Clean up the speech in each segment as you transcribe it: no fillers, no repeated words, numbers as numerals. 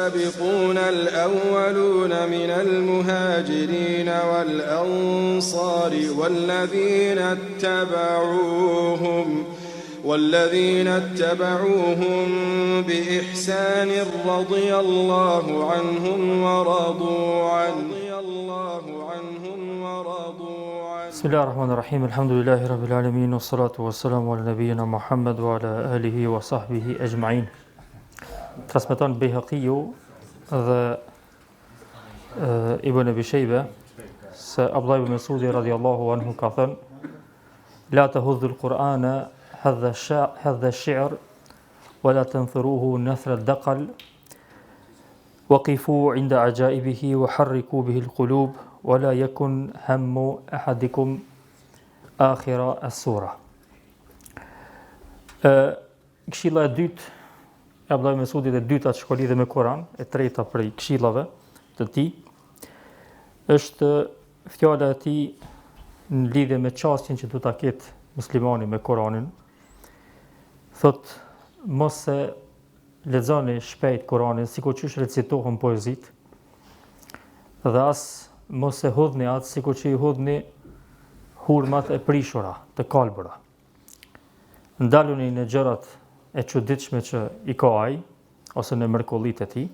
والسابقون الأولون من المهاجرين والأنصار والذين اتبعوهم بإحسان رضي الله عنهم ورضوا عنه بسم الله الرحمن الرحيم الحمد لله رب العالمين والصلاة والسلام على نبينا محمد وعلى آله وصحبه أجمعين. Transmeton Bejhaqiu dhe Ibn Abi Shejba se Abdullah ibn Mesudi radhiyallahu anhu ka thënë: La tahudhu al-Qur'ana hadha ash-shi'r wa la tanfiruhu nathra ad-daqal waqifu 'inda ajaibihi wa harriku bihi al-qulub wa la yakun hammu ahadikum akhira as-sura. Këshilla e dytë Abdullah ibn Mesudi dhe dyta që ka lidhje me Kur'an, e treta prej këshillave të tij, është fjala e tij në lidhje me çështjen që duhet ta ketë muslimani me Kur'anin. Thot, mos e lexoni shpejt Kur'anin sikur që recitohen poezit, dhe as mos e hudhni atë sikur që i hudhni hurmat e prishura, të kalbura. Ndaluni në gjërat e çuditshme që i ka ai, ose në mrekullitë e tij,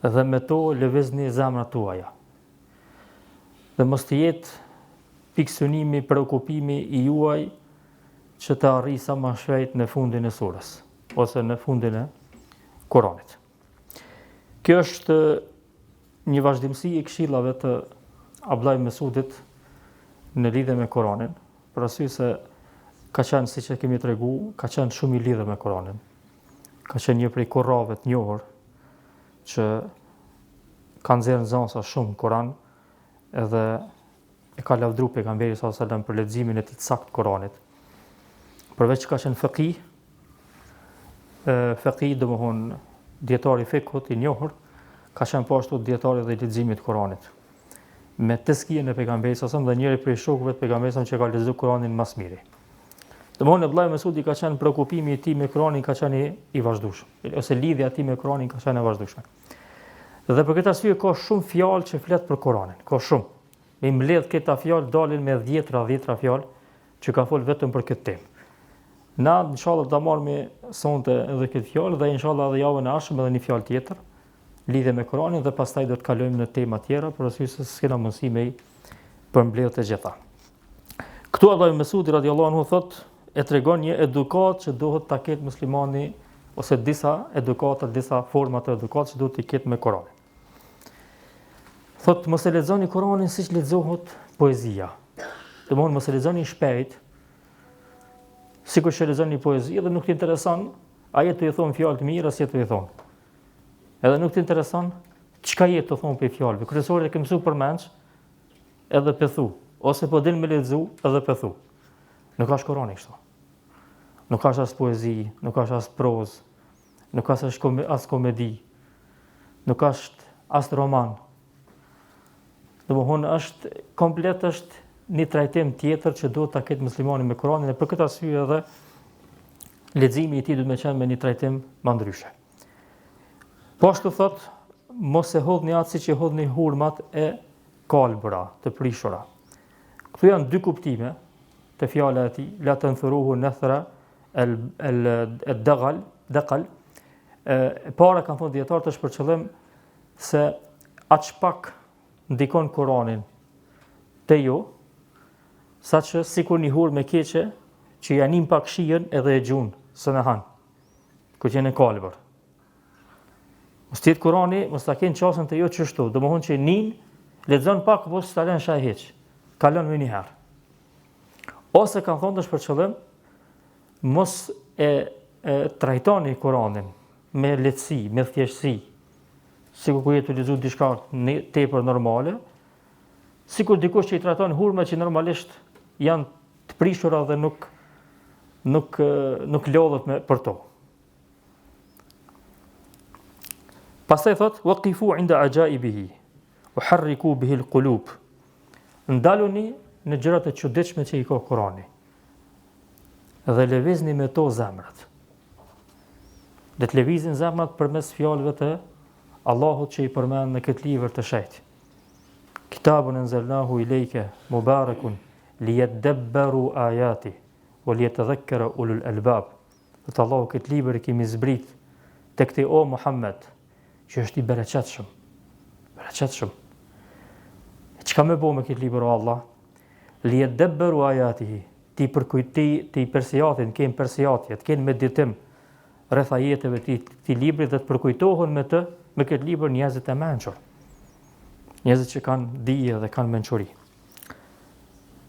dhe me to lëvizni zemrat tuaja. Dhe mos të jetë pikësynimi, preokupimi i juaj që të arrijë sa më shpejt në fundin e surës, ose në fundin e Kuranit. Kjo është një vazhdimsi e këshillave të Abdullah ibn Mesudit në lidhje me Kuranin, për arsye se ka qenë, siç e kemi tregu, ka qenë shumë i lidhur me Kuranin. Ka qenë një prej kurrave të njohur që kanë nxjerrë nxënësa shumë Kuran, edhe e ka lavdru pejgamberi sallallahu alajhi wasallam për leximin e tij të saktë të Kuranit. Përveç që ka qenë faqih, domthon dietari i fikut i njohur, ka qenë po ashtu dietari dhe i leximit të Kuranit. Me teskijen e pejgamberit sallallahu alajhi wasallam dhe njëri prej shokëve të pejgamberit që ka lexuar Kuranin më së miri. Domthon Abdullah ibn Mesudi ka qenë preokupimi i tij me Kuranin ka qenë i vazhdueshëm, ose lidhja e tij me Kuranin ka qenë e vazhdueshme. Dhe për këtë arsye ka shumë fjalë që flet për Kuranin, ka shumë. Me mbledh këta fjalë dalin me 10 fjalë që ka fol vetëm për këtë temë. Na inshallah do marrim sonte edhe këtë fjalë dhe inshallah edhe javën e ardhshme edhe një fjalë tjetër lidhje me Kuranin dhe pastaj do të kalojmë në tema tjera, por arsye se s'kena mundësi me përmbledh të gjitha. Këtu Abdullah ibn Mesudi radhiyallahu anhu thotë, e tregon një edukat që duhet ta ketë muslimani, ose disa edukata, disa forma të edukatës që duhet t'i ketë me Kuranin. Thotë, mos e lexoni Kuranin siç lexohet poezia. Domthonë mos e lexoni shpejt, sikur që lexoni poezi dhe nuk t'i intereson, a jetë të i thonë fjalë të mira, si jetë të i thonë. Edhe nuk t'i intereson çka jetë të thonë për fjalëve. Kryesore e ke mësuar përmendsh, edhe pethu, ose po din me lexu edhe pethu. Nuk ka Kurani kështu. Nuk ka as poezi, nuk ka as prozë, nuk ka as komedi, nuk ka as roman. Domthonë është komplet, është një trajtim tjetër që duhet ta ketë muslimani me Kuranin, dhe për këtë arsye edhe leximi i tij duhet të qenë me një trajtim më ndryshe. Po ashtu thotë, mos e hodhni atë siç e hodhni hurmat e kalbura, të prishura. Këtu janë dy kuptime të fjala e tij, la tanfuruhu nathra al-daqal. Para kanë thonë dietarët është për qëllim se aq pak ndikon Kuranin te ju, saqë sikur një hurmë keqe që ja nin pak shijen edhe e gjun së në han, ku që në kalbër. Mos tjetë Kurani, mos ta kenë qasën të jo qështu, domethënë që nin, lexon pak, po s'ta lën shaj hiç, kalon më një herë. Ose kanë thonë është për qëllim, mos e trajtoni Kuranin me lehtësi, me thjeshtësi, sikur ku jetë të lexuar diçka tepër normale, sikur dikush që i trajton hurma që normalisht janë të prishura dhe nuk lodhet për to. Pastaj thot, waqifu 'inda ajaibihi wa harriku bihi al-qulub. Ndaluni në gjërat e çuditshme që i ka Kurani, dhe lëvizni me to zemrat. Dhe të lëvizin zemrat përmes fjalëve të Allahut që i përmend në këtë libër të shenjtë. Kitabun anzalnahu ilayka mubarakun liyadabbaru ayati wa liyatadhakkara ulul albab. Dhe Allahu këtë libër i kemi zbrit tek ti o Muhammed, që është i bereqetshëm. Bereqetshëm. Çka më bëu me këtë libër o Allah? Liyadabbaru ayatihi. Ti përkujti, ti persiatin, kem persiatje, të kenë meditim rreth ajeteve të librit dhe të përkujtohen me këtë libër njerëzit e mençur. Njerëzit që kanë dije dhe kanë mençuri.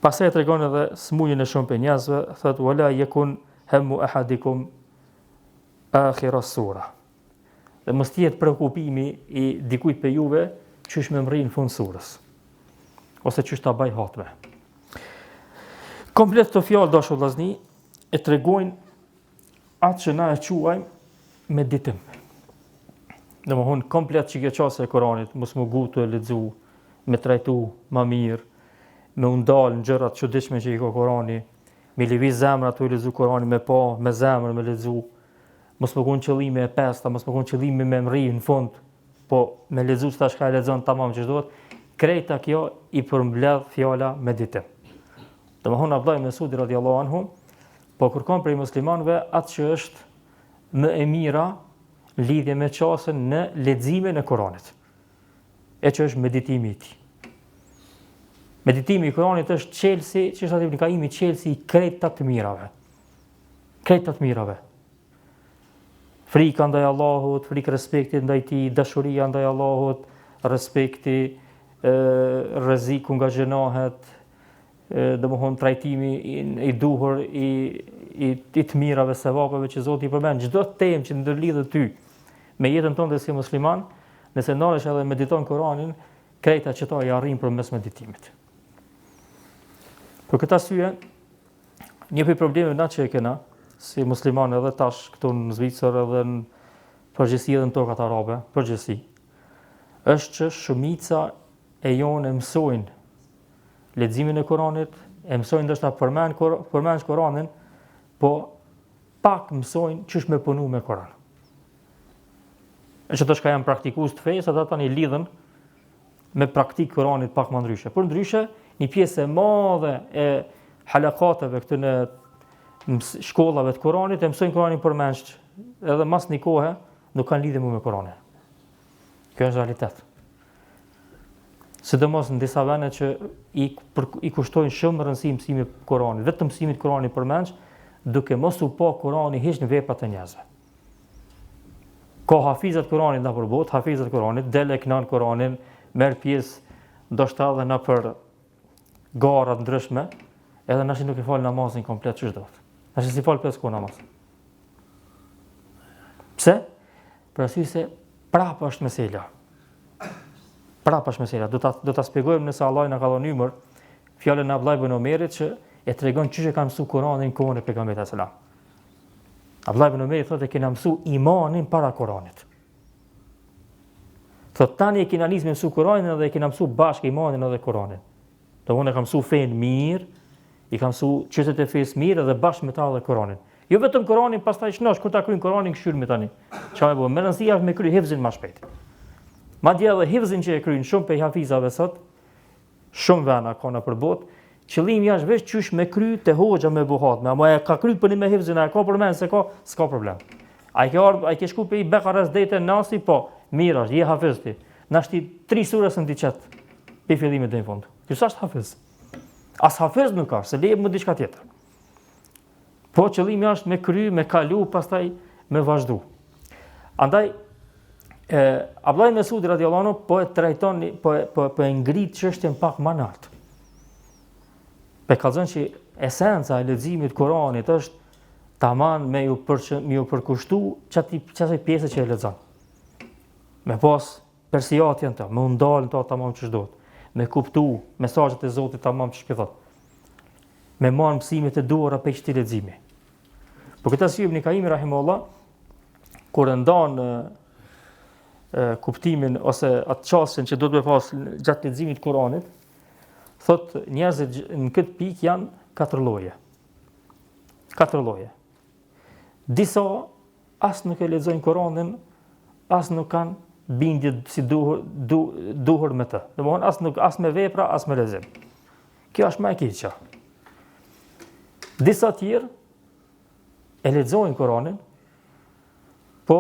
Pastaj tregon edhe smujën e shumë për njerëzve, thotë wala yakun hammu ahadikum akhir as-sura. Dhe mos jetë prekupimi i dikujt për juve çish më mrrin në fund surës. Ose çish ta baj hatme. Komplet të fjalë dashur vllazni e tregojnë atë që na e quajmë meditim. Domthon komplet çikëçase e Kuranit, mos më gutu e lexu, me trajtu më mirë, me u ndal në gjërat çuditshme që i ka Kurani, me lëviz zemra tu lexu Kuranin me pa, me zemër me lexu. Mos më kon qëllimi e pesta, mos më kon qëllimi me mri në fund, po me lexu tash ka lexon tamam ç'do të. Krejta kjo i përmbledh fjala meditim. Domthon Abdullah ibn Mesudi radhiyallahu anhu po kërkon prej muslimanëve atë që është më e mira lidhje me çasën në leximin e Kuranit. E që është meditimi i tij. Meditimi i Kuranit është çelësi, që është Ibn Kaimi çelësi i krejta të mirave. Krejta të mirave. Frika ndaj Allahut, frikë respekti ndaj tij, dashuria ndaj Allahut, respekti, rreziku nga gjinohet, domthon trajtimi i duhur i të mirave sevapeve që Zoti i përmend. Çdo temë që ndërlidhet ty me jetën tonë si musliman, nëse ndalesh edhe mediton Kuranin, krejta që to i arrin përmes meditimit. Për këtë arsye, një prej problemeve na që e kena si muslimanë edhe tash këtu në Zvicër edhe në përgjithësi edhe në tokat arabe, përgjithësi, është që shumica e jonë mësojnë leximin e Kuranit, e mësojnë ndoshta përmend Kuranin, po pak mësojnë ç'ish me punu me Kuran. E që të shka janë praktikues të fejës, ata tani lidhen me praktikë Kuranit pak më ndryshe. Por ndryshe, një pjesë e madhe e halakateve këtë në shkollave të Kuranit e mësojnë Kuranin përmendsh, edhe mas një kohë nuk kanë lidhje me Kuranin. Kjo është realitet. Sidomos në disa vende që i kushtojnë shumë rëndësi mësimit Kuranit, vetëm mësimit Kuranit përmendsh, duke mos u pa Kurani hiç në veprat e njerëzve. Ka hafizat Kuranit në përbot, hafizat Kuranit, dele kënan Kuranin, merr pjesë ndoshta edhe në për garat ndryshme, edhe nashi nuk i fal namazin komplet ç'është do. Nashi si fal 5 kohë namaz. Pse? Për arsye se prapë është mesela. Prapë është mesela. Do ta shpjegojmë nëse Allah na ka dhënë ymër fjalën e Abdullah ibn Omerit që e tregon çish e ka mësuar Kuranin në kohën e pejgamberit sallallahu alajhi wasallam. Abdullah ibn Omeri thotë kena mësuar imanin para Kuranit. Thotë tani e kena nisë me mësuar Kuranin dhe e kena mësuar bashkë imanin edhe Kuranin. Do unë e kam mësuar fen mirë, i kam mësuar çështjet e fesë mirë dhe bashkë me ta edhe Kuranin. Jo vetëm Kuranin, pastaj shnosh kur ta kryjnë Kuranin këshirë me tani. Çfarë bëu? Më rëndësia është me kry hifzin më shpejt. Madje edhe hifzin që e kryjnë shumë pe hafizave sot, shumë vena ka në përbot, qëllimi është veç qysh me kry të hoxha me buhat, ama e ka kryt për një me hifzin, a e ka përmen se ka, s'ka problem. A i ke shku pe i Bekares dete nasi, po, mirë është, je hafizti. Nashti 3 surës në t'i qetë, pe fillimit dhe në fund. Kësa është hafiz? As hafiz nuk ka, se leje më diçka tjetër. Po qëllimi është me kry, me kalu, pastaj me vazhdu. Andaj, Abdullah ibn Mesudi radhiyallahu anhu po e trajton, po e ngrit çështjen pak më lart. Pe ka thënë që esenca e leximit të Kuranit është tamam me ju përkushtu çati pjesë që e lexon. Me pas persiatjen të, me u ndal to tamam ç'është do. Me kuptu mesazhet e Zotit tamam ç'është thot. Me marr mësimet e duhura pe çti leximi. Por këtë arsye Ibn Kaimi rahimahullah kur e ndan kuptimin ose atë çastin që duhet me pas gjatë leximit të Kuranit, thot njerëzit në këtë pikë janë 4 lloje. 4 lloje. Disa as nuk e lexojnë Kuranin, as nuk kanë bindje si duhur me të. Domthonë as me vepra, as me lexim. Kjo është më e keqja. Disa tjerë e lexojnë Koranin, po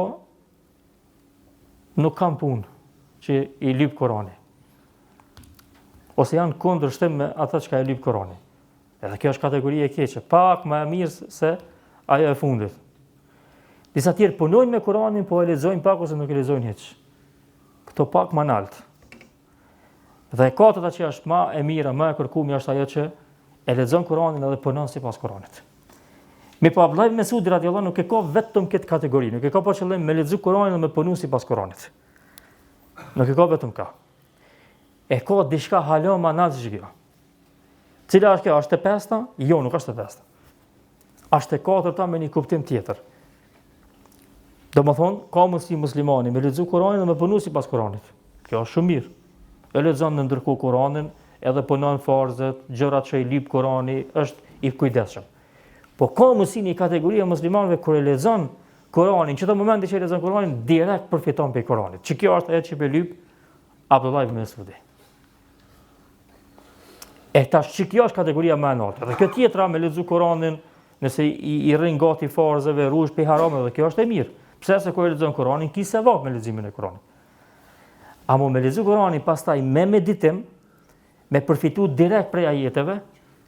nuk kanë punë që i lyp Korani. Ose janë kundërshtim me ata që e lyp Korani. Edhe kjo është kategori e keqe, pak më e mirë se ajo e fundit. Disa tjerë punojnë me Koranin, po e lexojnë pak ose nuk e lexojnë hiç. Këto pak më lart. Dhe e katërta që është më e mira, më e kërkuar është ajo që e lexon Koranin edhe punon sipas Koranit. Me po Abdullah ibn Mesudi radhiyallahu nuk e ka vetëm këtë kategori, nuk e ka pa qëllim me lexu Koranin dhe me punu sipas Koranit. Nuk e ka vetëm ka. E ka diçka hala më lart se kjo. Cila është kjo? Është e pesta? Jo, nuk është e pesta. Është e katërta me një kuptim tjetër. Domethënë, ka mundësi muslimani me lexu Koranin dhe me punu sipas Koranit. Kjo është shumë mirë. E lexon në ndërkohë Koranin, edhe punon farzet, gjërat që i lyp Korani, është i kujdesshëm. Po ka mundësi një kategori e muslimanëve kur e lexon Koranin, çdo momenti që e lexon Koranin, direkt përfiton prej Koranit. Që kjo është ajo që e lyp Abdullah ibn Mesudi. E tash që kjo është kategoria më e lartë. Dhe kjo tjetra me lexu Koranin, nëse i rrin gati farzeve, ruhesh pe harame, dhe kjo është e mirë. Pse se kur e lexon Koranin, ki sevap me leximin e Koranit. Amo me lexu Koranin pastaj me meditim, me përfitu direkt prej ajeteve,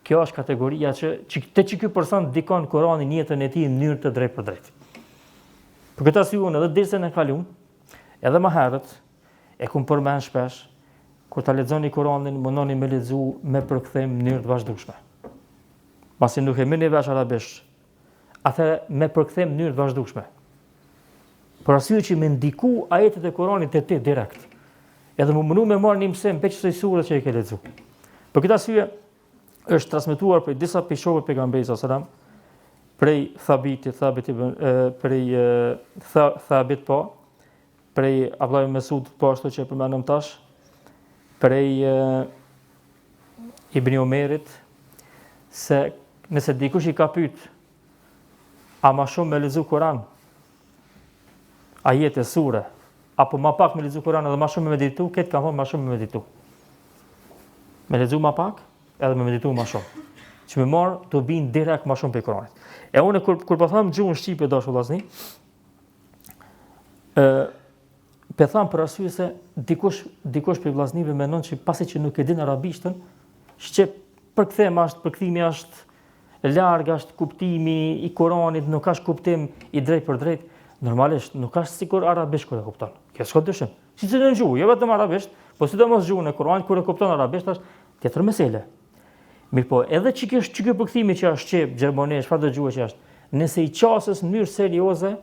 kjo është kategoria që ky person dikon Koranin jetën e tij në mënyrë të drejtë për drejtë. Për këtë arsye unë edhe dersën e kaluam, edhe më herët e kum përmend shpesh, kur ta lexoni Koranin, mundoni me lexu me përkthim në mënyrë të vazhdueshme. Pasi nuk e merrni vesh arabisht, atëherë me përkthim në mënyrë të vazhdueshme. Për arsye që më ndiku ajetet e Koranit te ti direkt. Edhe më mënu me marrë një mësim për çdo sure që e ke lexu. Për këtë arsye është transmetuar prej disa pejgamberëve pejgamberit sallallahu alajhi wasallam, prej Abdullah ibn Mesud po ashtu që e përmendëm tash, prej Ibn Omerit, se nëse dikush i ka pyet a ma shumë me lexu Kur'an, ajete, sure, apo ma pak me lexu Kur'an edhe ma shumë me meditu, këtë kanë thonë ma shumë me meditu. Me lexu ma pak, edhe me meditu ma shumë. Që me marë të binë direkt ma shumë për Kur'anit. E une, kur po thamë gjuhën shqipe dashur vllazni, pe thamë për arsye se dikush për vllaznive mendon që pasi që nuk e din arabishtën, shqip përkthimi është larg, është kuptimi i Kur'anit, nuk ka kuptim i drejt për drejt. Normalisht nuk është sikur arabisht kur e kupton. Kjo s'ka dyshim. Si të në gjuhë, jo vetëm arabisht, po sidomos gjuhën e Kur'anit kur e kupton arabisht është tjetër mesele. Mirë po, edhe që kjo përkthimi që është shqip, gjermanisht, çfarë gjuhë që është, nëse i qasës në mënyrë serioze,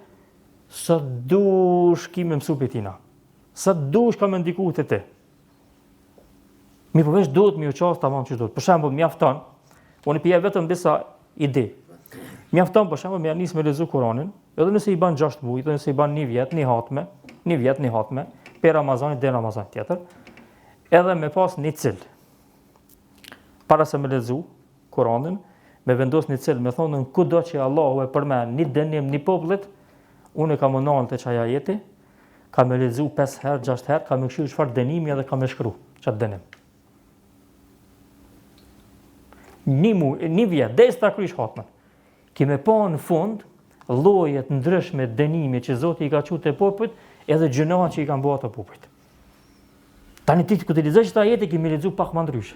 sa dush ki me mësu për tina. Sa dush ka me ndiku të ti. Mirë po veç duhet me ju qasë tamam që duhet. Për shembull, mjafton, unë pije vetëm disa ide. Mjafton për shembull me nis me lexu Kur'anin, edhe nëse i ban 6 muaj, edhe nëse i ban 1 vjet, një hatme, për Ramazanit dhe Ramazan tjetër, edhe me pas një cil. Para se me lexu Kur'anin, me vendos një cil, me thonë kudo që Allahu e përmend një dënim një popullit, unë kam mënon të çaj ajeti, kam me lexu 5 herë, 6 herë, kam me këshiu çfarë dënimi edhe kam me shkru çat dënim. Një vjet, dhe ta krysh hatmen. Kime pa në fund llojet ndryshme dënimi që Zoti i ka thënë te popujt, edhe gjënohat që i kanë bërë ato popujt. Tani ti kur të lexosh këtë ajet e kemi lexuar pak më ndryshe.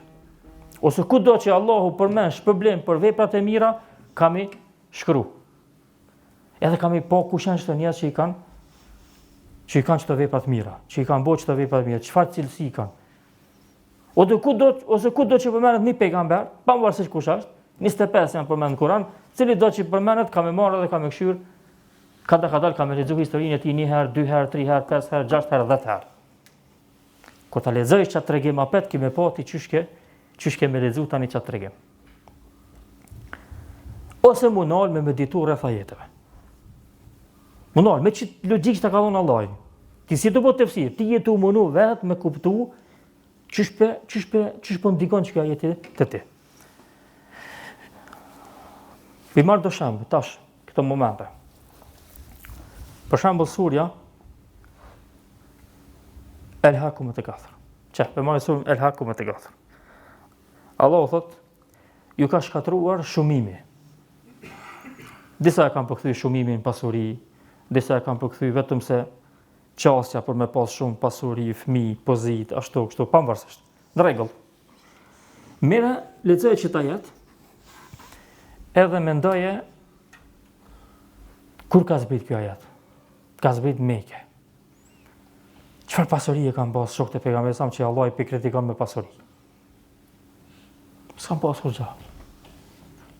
Ose kudo që Allahu përmend shpërblim për veprat e mira, kam i shkru. Edhe kam i pa kush janë çdo njerëz që i kanë çdo vepra të mira, që i kanë bërë çdo vepra të mira, çfarë cilësi kanë. Ose kudo që përmendet një pejgamber, pavarësisht kush është, 25 janë përmendur në Kur'an, cili do që përmendet kam e marrë dhe kam e këshyr, kadal kam e lexuar historinë e tij 1 herë, 2 herë, 3 herë, 5 herë, 6 herë, 10 herë. Kur ta lexosh çat tregim apet që më po ti çysh ke me lexu tani çat tregim. Ose munol me meditu rreth ajeteve. Munol me çit logjik që ka dhënë Allahu. Ti si do bëj tefsir, ti jetu munu vetë me kuptu çysh po ndikon që ajeti te ti. Vi marrë do shembull tash këto momente. Për shembull surja Elhakum at-takathur. Çe, për marrë surën Elhakum at-takathur. Allahu thot, ju ka shkatruar shumimi. Disa e kanë përkthy shumimin pasuri, disa e kanë përkthy vetëm se qasja për me pas shumë pasuri, fëmijë, pozitë, ashtu, kështu, pavarësisht. Në rregull. Mira, lexoje që ta jetë, edhe mendoje kur ka zbrit kjo ajet. Ka zbrit Mekë. Çfarë pasuri e kanë pas shokët e pejgamberit sa që Allah i kritikon me pasuri? S'kan pasur gjë.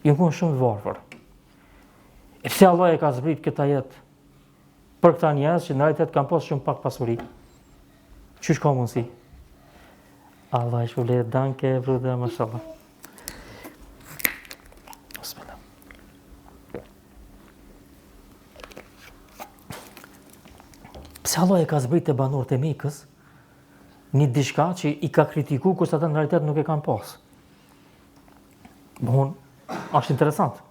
Ju kanë shumë varfër. E pse Allah e ka zbrit këtë ajet për këta njerëz që në realitet kanë pas shumë pak pasuri? Çish ka mundsi? Allah e shpëlet, danke, bruda, mashallah. Bismillah. Pse Allah e ka zbrit të banorët e Mekës një diçka që i ka kritiku kurse ata në realitet nuk e kanë pas. Bon, është interesant.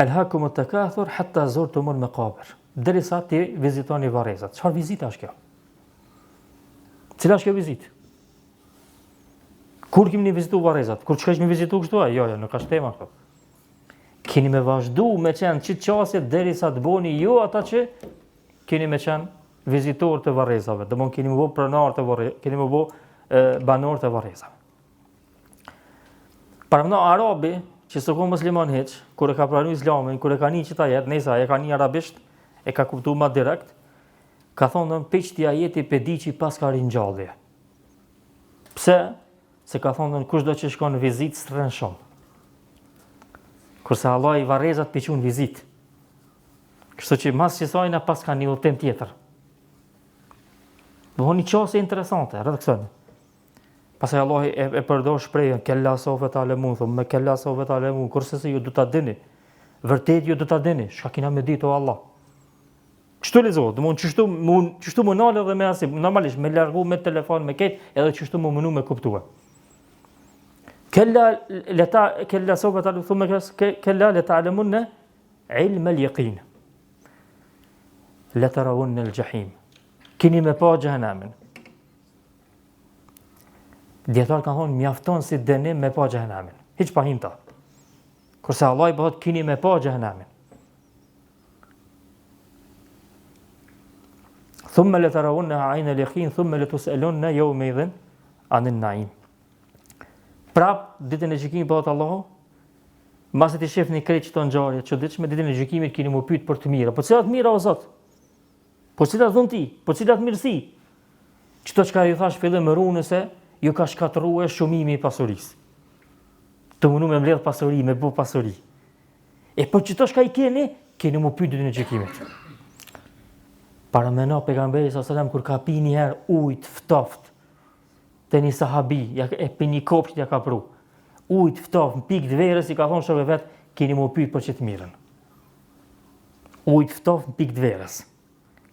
Elhakum at-takathur hatta zurtumul maqabir. Derisa ti vizitoni varrezat. Çfarë vizita është kjo? Cila është kjo vizitë? Kur kemi vizitu varrezat? Kur çka kemi vizitu kështu? Jo, nuk është tema këtu. Keni me vazhdu me qenë qitë qasje derisa të boni jo ata që keni me qenë vizitor të varrezave. Domthon keni me bo pronar të varrezave, keni me bo banor të varrezave. Para mëna arabi që s'u ka musliman hiç, kur e ka pranuar Islamin, kur e ka një qita jetë, nësa e ka një arabisht, e ka kuptuar më direkt, ka thonë peqti ajeti pediçi pas ka ringjallje. Pse? Se ka thonë kushdo që shkon në vizitë stren shumë. Kurse Allah i varrezat piqun vizitë. Kështu që mas që sajna pas ka një udhtim tjetër. Bëhoni qasje interesante, rreth kësaj. Pastaj Allah e përdor shprehjen kella sofe ta'lemun, thonë me kella sofe ta'lemun, kurse se ju do ta dini. Vërtet ju do ta dini, çka kena me ditë o Allah. Kështu lezohet, domthon çështu më nalë edhe me asim, normalisht me largu me telefon me këtë, edhe çështu më mënu me kuptuar. Kella sofe ta'lemun, thonë kella la ta'lemunna ilm al-yaqin. La tarawunna al-jahim. Keni me pa xhenemin. Djetarë kanë thonë mjafton si dënim me pa xhenemin. Hiç pa him ta. Kurse Allah i bëhet keni me pa xhenemin. Thumma latarawunnaha 'ayna al-yaqin thumma latus'alunna yawma idhin 'anil na'im. Prap ditën e gjykimit bëhet Allahu, mbas të shihni krejt çto ngjarje çuditshme, ditën e gjykimit keni më pyet për të mira. Po cilat mira o Zot? Po cilat dhunti? Po cilat mirësi? Çto çka ju thash fillim me runëse, ju ka shkatruar shumimi i pasurisë. Të mundu me mbledh pasuri, me bu pasuri. E për çto çka i keni më pyet ditën e gjykimit. Para mëno pejgamberi sallallahu alajhi wasallam kur ka pi një herë ujë të ftoft te një sahabi, e pi një kopsht ja ka pru. Ujë të ftoft, në pikë të verës i ka thonë shokëve vet, keni më pyet për çet mirën. Ujë të ftoft në pikë të verës.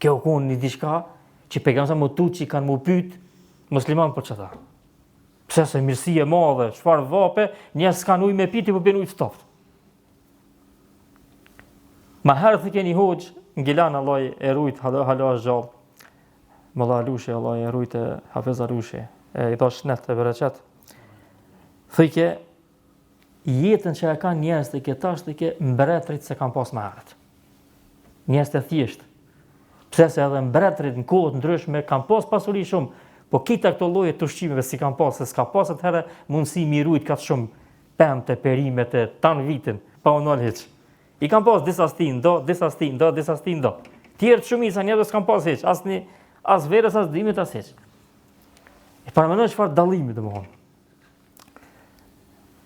Kjo kon një diçka që pejgamberi më tuçi kanë më pyet musliman për çata. Pse se mirësi e madhe, çfarë vape, njerëz s'kan ujë me piti, po bën ujë ftoft. Ma herë të keni hoxh, ngilan Allah e rujt, hala është gjallë. Molla Alushi, Allah e rujt e Hafiz Alushi, i thash net e bereqet. Thike, jetën që e kanë njerëz të këtash të ke mbretërit se kanë pas më herët. Njerëz të thjesht. Pse se edhe mbretërit në kohët ndryshme kanë pas pasuri shumë, po kita këto lloje të ushqimeve si kanë pas, se s'ka pas atëherë mundësi mi rujt katë shumë pemte, perimet e tanë vitin, pa unol hiç. I kanë pas disa stin do, disa stin do, disa stin do. Tjerë shumica njerëz s'kan pas hiç, as verës, as dimit, as hiç. E paramendoj çfarë dallimi domthon.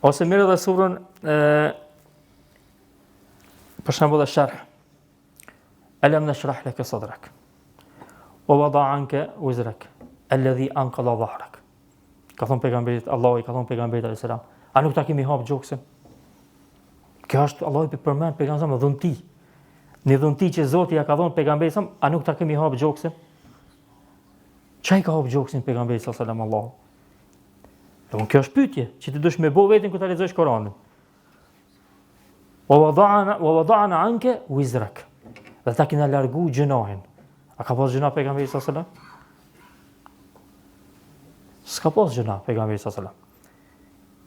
Ose mirë dhe surën për shembull e sharh. Alam nashrah laka sadrak. Wa wada' anka wizrak alladhi anqadha dhahrak. Ka thon pejgamberit Allahu, ka thon pejgamberit alayhis salam, a nuk ta kemi hap gjoksin? Kjo është Allahu i përmend pejgamberin me dhunti. Në dhunti që Zoti ja ka dhënë pejgamberit, a nuk ta kemi hap gjoksin? Çai ka hap gjoksin pejgamberit sallallahu alaihi wasallam Allahu? Don kjo është pyetje që ti dush me bë vetën kur ta lexosh Kur'anin. Wa wada'na anka wizrak. Dhe ta kena largu gjënohin. A ka pas gjëna pejgamberi sallallahu alajhi wasallam? S'ka pas gjëna pejgamberi sallallahu alajhi wasallam.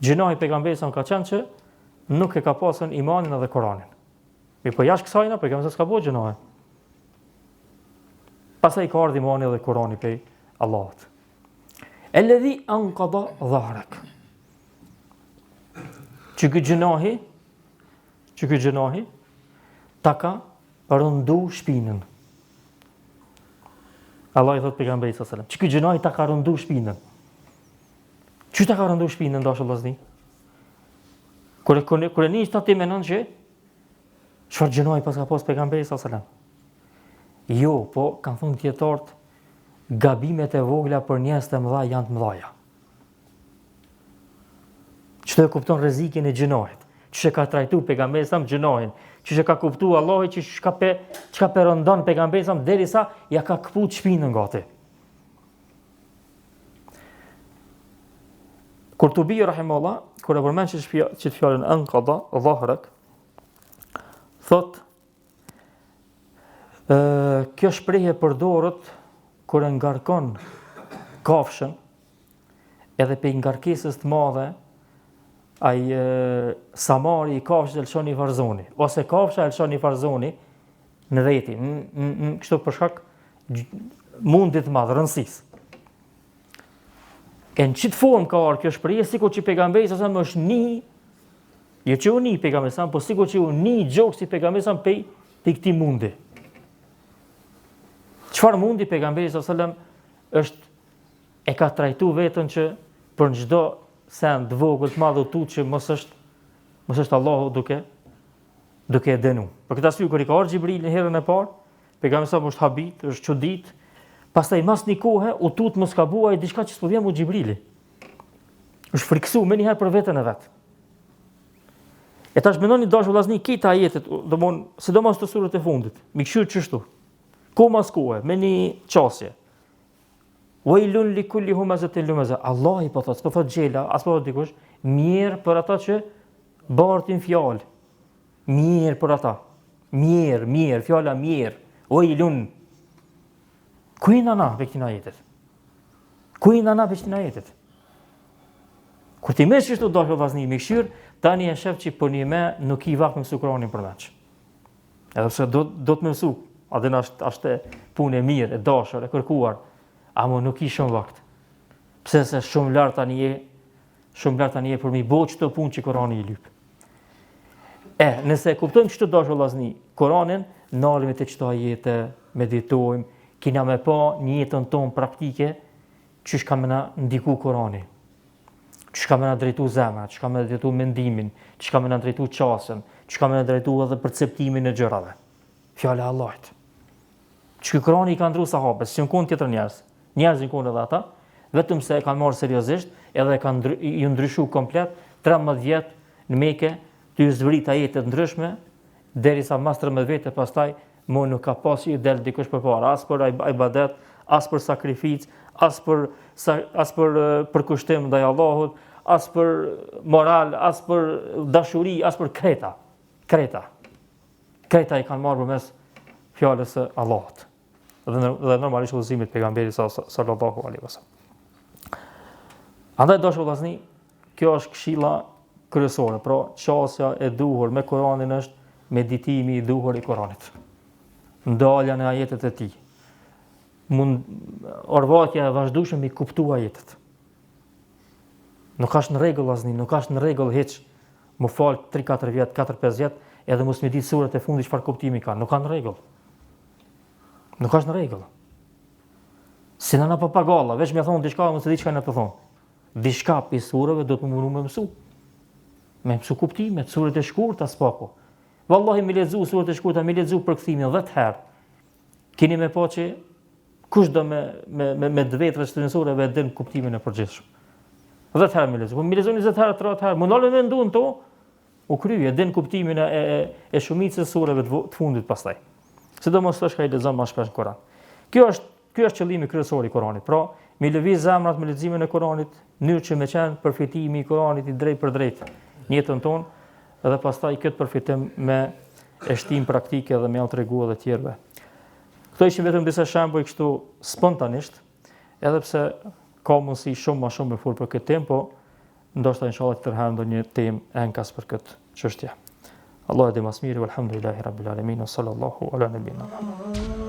Gjëna i pejgamberit ka qenë që nuk e ka pasën imanin edhe Koranin. Mi po jashtë kësajna, pejgamberi s'ka pas gjëna. Pastaj ka ardhur imani dhe Kurani prej Allahut. Alladhi anqadha dhahrak. Që ky gjënahi ta ka rëndu shpinën. Allah i thot pejgamberit sallallahu alajhi wasallam, që ky gjënahi ta ka rëndu shpinën. Që ta ka rëndu shpinën dashur vëllazëni? Kur e nish ta ti mendon që çfarë gjënahi pas ka pas pejgamberi sallallahu alajhi wasallam? Jo, po kanë thënë dietarët, gabimet e vogla për njerëz të mëdha janë të mëdha. Çdo e kupton rrezikin e gjinahit. Çe ka trajtuar pejgamberi sa gjinahin, çe ka kuptuar Allahu që çka perëndon pejgamberi sa derisa ja ka kput shpinën gati. Kurtubi rahimahullah, kur e përmend që fjalën anqadha dhahrak, thot kjo shprehje përdoret kur e ngarkon kafshën edhe pe ngarkesës të madhe ai samari i kafshës e lëshon i farzoni, ose kafsha e lëshon i farzoni në veti, kështu për shkak mundit të madh, rëndësisë. E në qitë formë ka arë kjo shprehje, sikur që pejgamberi sa më është një, jo që u një pejgamberi sa, po sikur që u një gjokë si pejgamberi sa pe këtij mundi. Çfarë mundi pejgamberi sa është e ka trajtuar veten që për çdo send të vogël të madh utut që mos është Allahu duke e dënuar. Për këtë arsye kur i ka ardhur Xhibril në herën e parë, pejgamberi sa është habit, është çudit, pastaj mas një kohë utut mos ka buaj diçka që s'po vjen mu Xhibrili. Është friksu më një herë për veten e vet. E tash mendoni dashur vëllazëni këta ajetet, domthon sidomos të surët e fundit, mi këshir çështu. Ku mas kohë me një çasje. Wailun li kulli humazatin lumaza. Allah i po thot gjela, as po thot dikush, mirë për ata që bartin fjalë. Mirë për ata. Mirë, fjala mirë. Wailun. Ku i nana për këtina jetet? Kur ti mesh që dashur vllazni me këshir, tani e shef që për një me nuk i vakt me mësu Kur'anin për meq. Edhe pse do të më mësu, adhe është punë e mirë, e dashur, e kërkuar, ama nuk i shumë vakt. Pse se shumë lart tani e për mi bo çdo punë që Kur'ani i lyp. Nëse kuptojmë çdo dashur vllazni, Kur'anin nalemi te çdo ajete, meditojmë, kina me pa një jetën tonë praktike, çish ka më na ndiku Kur'ani. Çish ka më na drejtu zemra, çish ka më na drejtu mendimin, çish ka më na drejtu çasën, çish ka më na drejtu edhe perceptimin e gjërave. Fjala e Allahut. Çka Kur'ani i ka ndruar sahabës, si në tjetër njerëzin kanë edhe ata, vetëm se e kanë marrë seriozisht, edhe e kanë ju ndryshuar komplet 13 vjet në Mekë, të zbrit ajete të ndryshme, derisa mas 13 vjet pastaj mo nuk ka pasi i del dikush përpara, as për ibadet, as për sakrificë, as për përkushtim ndaj Allahut, as për moral, as për dashuri, as për kreta. Kreta i kanë marrë përmes fjalës së Allahut. Dhe normalisht udhëzimit pejgamberit sallallahu alaihi wasallam. Andaj dashur vllazni, kjo është këshilla kryesore, pra çësia e duhur me Kur'anin është meditimi i duhur i Kur'anit. Ndalja në ajetet e tij. Orvatja e vazhdueshme i kuptua ajetet. Nuk është në rregull vllazni, nuk është në rregull hiç. Mu fal 3-4 vjet, 4-5 vjet, edhe mos më di surat e fundit çfarë kuptimi ka. Nuk ka në rregull. Nuk është në rregull. Si nëna papagalla, veç më thon diçka, mos e di çka na po thon. Diçka pi surave do të mundu me mësu. Me mësu kuptimet, surat e shkurta s'pako. Wallahi më lexu surat e shkurta, më lexu përkthimin 10 herë. Keni më pa që kush do me vetë restrinsurave e din kuptimin e përgjithshëm. 10 herë më lexu. Po më lexu 20 herë, 30 herë, më ndalën me nduan to. U krye, din kuptimin e shumicës surave të fundit pastaj. Sidomos tash ka i lexon më shpesh në Kur'an. Kjo është qëllimi kryesor i Kur'anit. Pra, me lëviz zemrat me leximin e Kur'anit, në mënyrë që me qenë përfitimi i Kur'anit i drejt për drejt në jetën tonë, dhe pastaj këtë përfitim me shtim praktike dhe me ia tregu edhe tjerëve. Këto ishin vetëm disa shembuj kështu spontanisht, edhe pse ka mundësi shumë më shumë me fol për këtë temë, po ndoshta inshallah të tërheqëm ndonjë temë enkas për këtë çështje. Allah e di më së miri, walhamdulillahi rabbil alamin, sallallahu ala nabina.